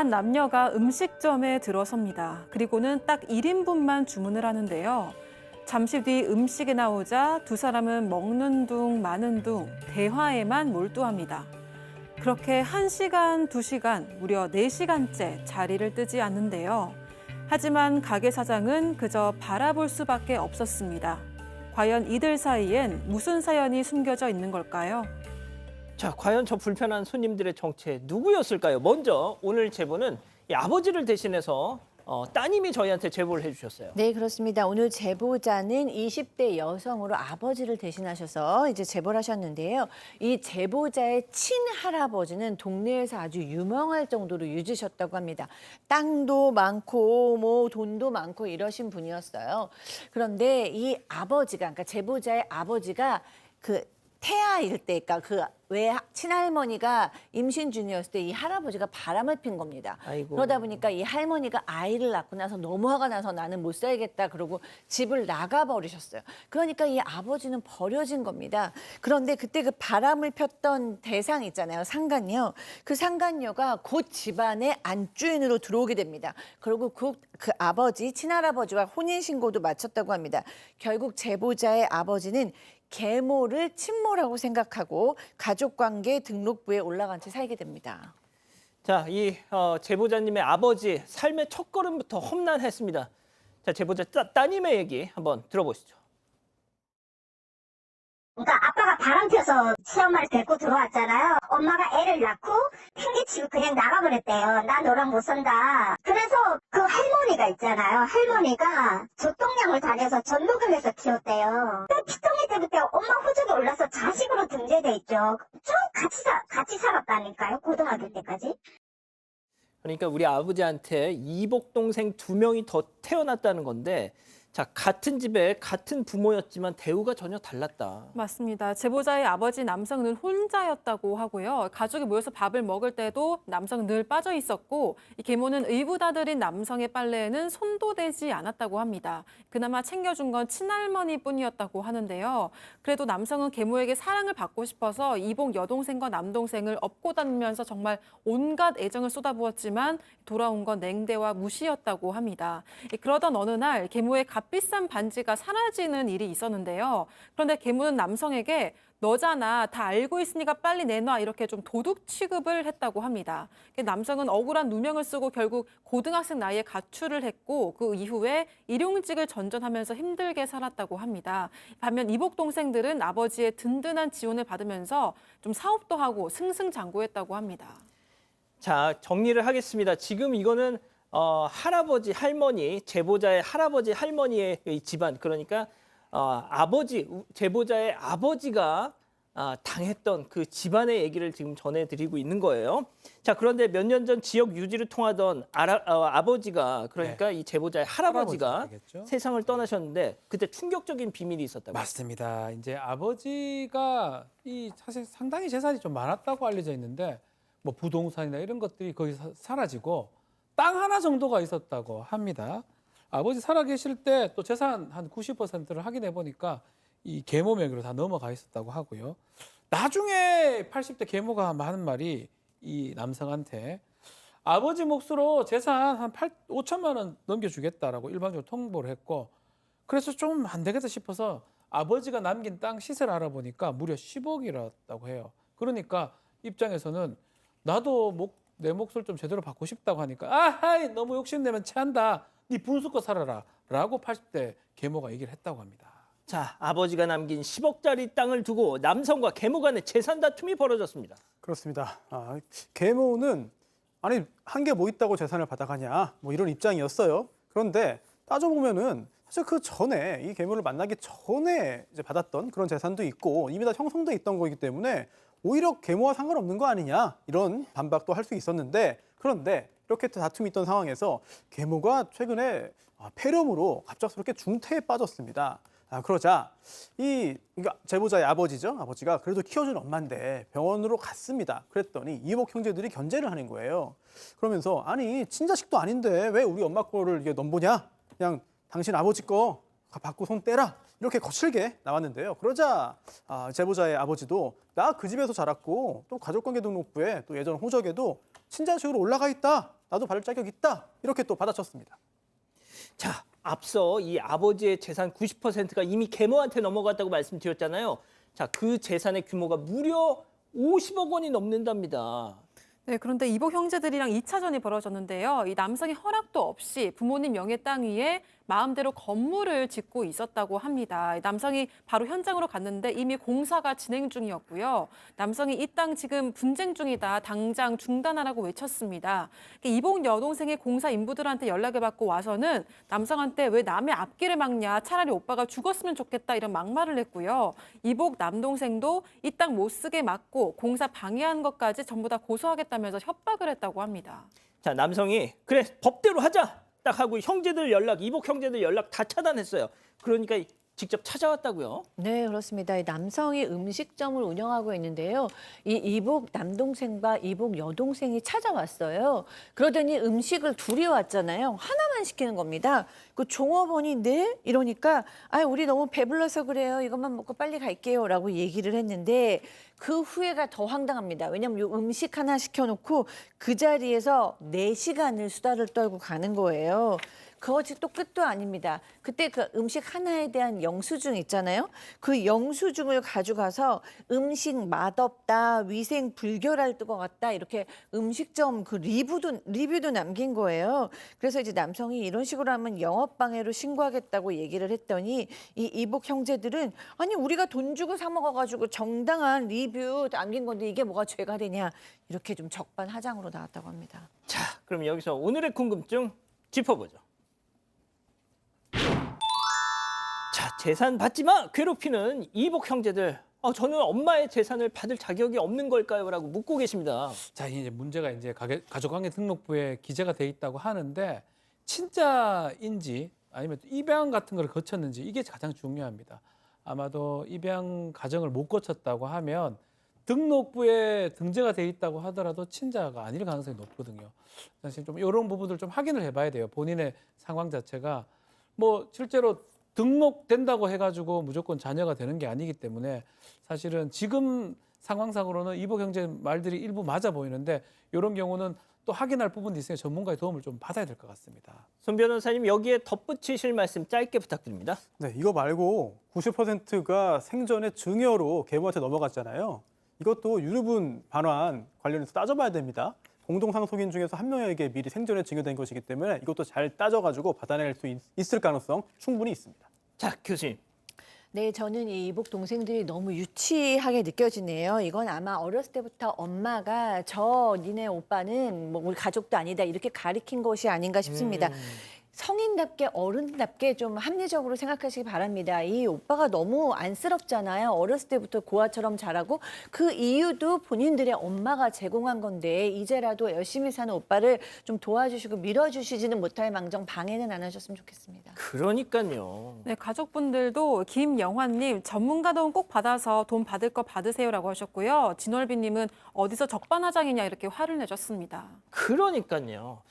한 남녀가 음식점에 들어섭니다. 그리고는 딱 1인분만 주문을 하는데요. 잠시 뒤 음식이 나오자 두 사람은 먹는 둥 마는 둥 대화에만 몰두합니다. 그렇게 1시간, 2시간, 무려 4시간째 자리를 뜨지 않는데요. 하지만 가게 사장은 그저 바라볼 수밖에 없었습니다. 과연 이들 사이엔 무슨 사연이 숨겨져 있는 걸까요? 자, 과연 저 불편한 손님들의 정체 누구였을까요? 먼저 오늘 제보는 이 아버지를 대신해서 따님이 저희한테 제보를 해주셨어요. 네, 그렇습니다. 오늘 제보자는 20대 여성으로 아버지를 대신하셔서 이제 제보를 하셨는데요. 이 제보자의 친할아버지는 동네에서 아주 유명할 정도로 유지셨다고 합니다. 땅도 많고 뭐 돈도 많고 이러신 분이었어요. 그런데 이 아버지가, 그러니까 제보자의 아버지가 그 태아일 때, 그러니까 그 왜 친할머니가 임신 중이었을 때 이 할아버지가 바람을 핀 겁니다. 아이고. 그러다 보니까 이 할머니가 아이를 낳고 나서 너무 화가 나서 나는 못 살겠다 그러고 집을 나가버리셨어요. 그러니까 이 아버지는 버려진 겁니다. 그런데 그때 그 바람을 폈던 대상 있잖아요. 상간녀. 그 상간녀가 곧 집안의 안주인으로 들어오게 됩니다. 그리고 그 아버지, 친할아버지와 혼인신고도 마쳤다고 합니다. 결국 제보자의 아버지는 계모를 친모라고 생각하고 가족관계 등록부에 올라간 채 살게 됩니다. 자, 이 제보자님의 아버지 삶의 첫걸음부터 험난했습니다. 자, 제보자 따님의 얘기 한번 들어보시죠. 그러니까 아빠가 바람 펴서 시엄마를 데리고 들어왔잖아요. 엄마가 애를 낳고 핑계치고 그냥 나가버렸대요. 나 너랑 못 산다. 그래서 그 할머니가 있잖아요. 할머니가 조똥량을 다녀서 전도금 해서 키웠대요. 피똥이 때부터 엄마 호적에 올라서 자식으로 등재돼 있죠. 쭉 같이 살았다니까요. 고등학교 때까지. 그러니까 우리 아버지한테 이복 동생 2명이 더 태어났다는 건데, 자, 같은 집에 같은 부모였지만 대우가 전혀 달랐다. 맞습니다. 제보자의 아버지 남성은 혼자였다고 하고요. 가족이 모여서 밥을 먹을 때도 남성은 늘 빠져 있었고 이 계모는 의붓아들인 남성의 빨래에는 손도 대지 않았다고 합니다. 그나마 챙겨준 건 친할머니뿐이었다고 하는데요. 그래도 남성은 계모에게 사랑을 받고 싶어서 이복 여동생과 남동생을 업고 다니면서 정말 온갖 애정을 쏟아부었지만 돌아온 건 냉대와 무시였다고 합니다. 그러던 어느 날 계모의 값비싼 반지가 사라지는 일이 있었는데요. 그런데 계모는 남성에게 너잖아, 다 알고 있으니까 빨리 내놔 이렇게 좀 도둑 취급을 했다고 합니다. 남성은 억울한 누명을 쓰고 결국 고등학생 나이에 가출을 했고 그 이후에 일용직을 전전하면서 힘들게 살았다고 합니다. 반면 이복 동생들은 아버지의 든든한 지원을 받으면서 좀 사업도 하고 승승장구했다고 합니다. 자, 정리를 하겠습니다. 지금 이거는 할아버지, 할머니, 제보자의 할아버지, 할머니의 이 집안, 그러니까 제보자의 아버지가 당했던 그 집안의 얘기를 지금 전해드리고 있는 거예요. 자, 그런데 몇 년 전 지역 유지를 통하던 아버지가, 그러니까 네. 이 제보자의 할아버지가 되겠죠? 세상을 떠나셨는데 그때 충격적인 비밀이 있었다고. 맞습니다. 이제 아버지가 사실 상당히 재산이 좀 많았다고 알려져 있는데 뭐 부동산이나 이런 것들이 거의 사라지고 땅 하나 정도가 있었다고 합니다. 아버지 살아계실 때 또 재산 한 90%를 확인해 보니까 이 계모 명의로 다 넘어가 있었다고 하고요. 나중에 80대 계모가 하는 말이 이 남성한테 아버지 몫으로 재산 한 5천만 원 넘겨주겠다라고 일반적으로 통보를 했고, 그래서 좀 안 되겠다 싶어서 아버지가 남긴 땅 시세를 알아보니까 무려 10억이었다고 해요. 그러니까 입장에서는 나도 내 몫을 좀 제대로 받고 싶다고 하니까 아하이 너무 욕심내면 체한다. 네 분수껏 살아라 라고 80대 계모가 얘기를 했다고 합니다. 자, 아버지가 남긴 10억짜리 땅을 두고 남성과 계모 간의 재산 다툼이 벌어졌습니다. 그렇습니다. 계모는 아니 한 게 뭐 있다고 재산을 받아가냐 뭐 이런 입장이었어요. 그런데 따져보면은 사실 그 전에 이 계모를 만나기 전에 이제 받았던 그런 재산도 있고 이미 다 형성돼 있던 거기 때문에 오히려 계모와 상관없는 거 아니냐 이런 반박도 할 수 있었는데, 그런데 이렇게 다툼이 있던 상황에서 계모가 최근에 폐렴으로 갑작스럽게 중태에 빠졌습니다. 그러자 그러니까 제보자의 아버지죠. 아버지가 그래도 키워준 엄마인데 병원으로 갔습니다. 그랬더니 이복 형제들이 견제를 하는 거예요. 그러면서 아니 친자식도 아닌데 왜 우리 엄마 거를 이게 넘보냐? 그냥 당신 아버지 거 받고 손 떼라. 이렇게 거칠게 나왔는데요. 그러자 제보자의 아버지도 나 그 집에서 자랐고 또 가족관계 등록부에 또 예전 호적에도 친자식으로 올라가 있다. 나도 받을 자격 있다. 이렇게 또 받아쳤습니다. 자, 앞서 이 아버지의 재산 90%가 이미 계모한테 넘어갔다고 말씀드렸잖아요. 자, 그 재산의 규모가 무려 50억 원이 넘는답니다. 네, 그런데 이복 형제들이랑 2차전이 벌어졌는데요. 이 남성이 허락도 없이 부모님 명의 땅 위에 마음대로 건물을 짓고 있었다고 합니다. 이 남성이 바로 현장으로 갔는데 이미 공사가 진행 중이었고요. 남성이 이 땅 지금 분쟁 중이다. 당장 중단하라고 외쳤습니다. 이복 여동생의 공사 인부들한테 연락을 받고 와서는 남성한테 왜 남의 앞길을 막냐. 차라리 오빠가 죽었으면 좋겠다. 이런 막말을 했고요. 이복 남동생도 이 땅 못 쓰게 막고 공사 방해한 것까지 전부 다 고소하겠다면서 협박을 했다고 합니다. 자, 남성이 그래 법대로 하자 딱 하고 형제들 연락, 이복 형제들 연락 다 차단했어요. 그러니까 직접 찾아왔다고요. 네, 그렇습니다. 이 남성이 음식점을 운영하고 있는데요. 이 이복 남동생과 이복 여동생이 찾아왔어요. 그러더니 음식을 둘이 왔잖아요. 하나만 시키는 겁니다. 그 종업원이 네? 이러니까 우리 너무 배불러서 그래요. 이것만 먹고 빨리 갈게요. 라고 얘기를 했는데 그 후회가 더 황당합니다. 왜냐하면 이 음식 하나 시켜놓고 그 자리에서 4시간을 수다를 떨고 가는 거예요. 그것이 또 끝도 아닙니다. 그때 그 음식 하나에 대한 영수증 있잖아요. 그 영수증을 가져가서 음식 맛없다, 위생 불결할 것 같다 이렇게 음식점 그 리뷰도 남긴 거예요. 그래서 이제 남성이 이런 식으로 하면 영업방해로 신고하겠다고 얘기를 했더니 이 이복 형제들은 아니 우리가 돈 주고 사 먹어가지고 정당한 리뷰 남긴 건데 이게 뭐가 죄가 되냐 이렇게 좀 적반하장으로 나왔다고 합니다. 자, 그럼 여기서 오늘의 궁금증 짚어보죠. 자, 재산 받지 마! 괴롭히는 이복 형제들. 저는 엄마의 재산을 받을 자격이 없는 걸까요? 라고 묻고 계십니다. 자, 이제 문제가 이제 가족관계 등록부에 기재가 돼 있다고 하는데 친자인지 아니면 입양 같은 걸 거쳤는지 이게 가장 중요합니다. 아마도 입양 가정을 못 거쳤다고 하면 등록부에 등재가 돼 있다고 하더라도 친자가 아닐 가능성이 높거든요. 사실 좀 이런 부분들 좀 확인을 해봐야 돼요. 본인의 상황 자체가 뭐 실제로 등록된다고 해가지고 무조건 자녀가 되는 게 아니기 때문에 사실은 지금 상황상으로는 이복 형제 말들이 일부 맞아 보이는데 이런 경우는 또 확인할 부분도 있으니 전문가의 도움을 좀 받아야 될 것 같습니다. 손 변호사님 여기에 덧붙이실 말씀 짧게 부탁드립니다. 네, 이거 말고 90%가 생전에 증여로 계모한테 넘어갔잖아요. 이것도 유류분 반환 관련해서 따져봐야 됩니다. 공동상속인 중에서 한 명에게 미리 생전에 증여된 것이기 때문에 이것도 잘 따져가지고 받아낼 수 있을 가능성 충분히 있습니다. 자, 교수님. 네, 저는 이 이복 동생들이 너무 유치하게 느껴지네요. 이건 아마 어렸을 때부터 엄마가 니네 오빠는 뭐 우리 가족도 아니다 이렇게 가리킨 것이 아닌가 싶습니다. 성인답게 어른답게 좀 합리적으로 생각하시기 바랍니다. 이 오빠가 너무 안쓰럽잖아요. 어렸을 때부터 고아처럼 자라고 그 이유도 본인들의 엄마가 제공한 건데 이제라도 열심히 사는 오빠를 좀 도와주시고 밀어주시지는 못할 망정 방해는 안 하셨으면 좋겠습니다. 그러니까요. 네, 가족분들도 김영환님 전문가 도움 꼭 받아서 돈 받을 거 받으세요라고 하셨고요. 진월비님은 어디서 적반하장이냐 이렇게 화를 내셨습니다. 그러니까요.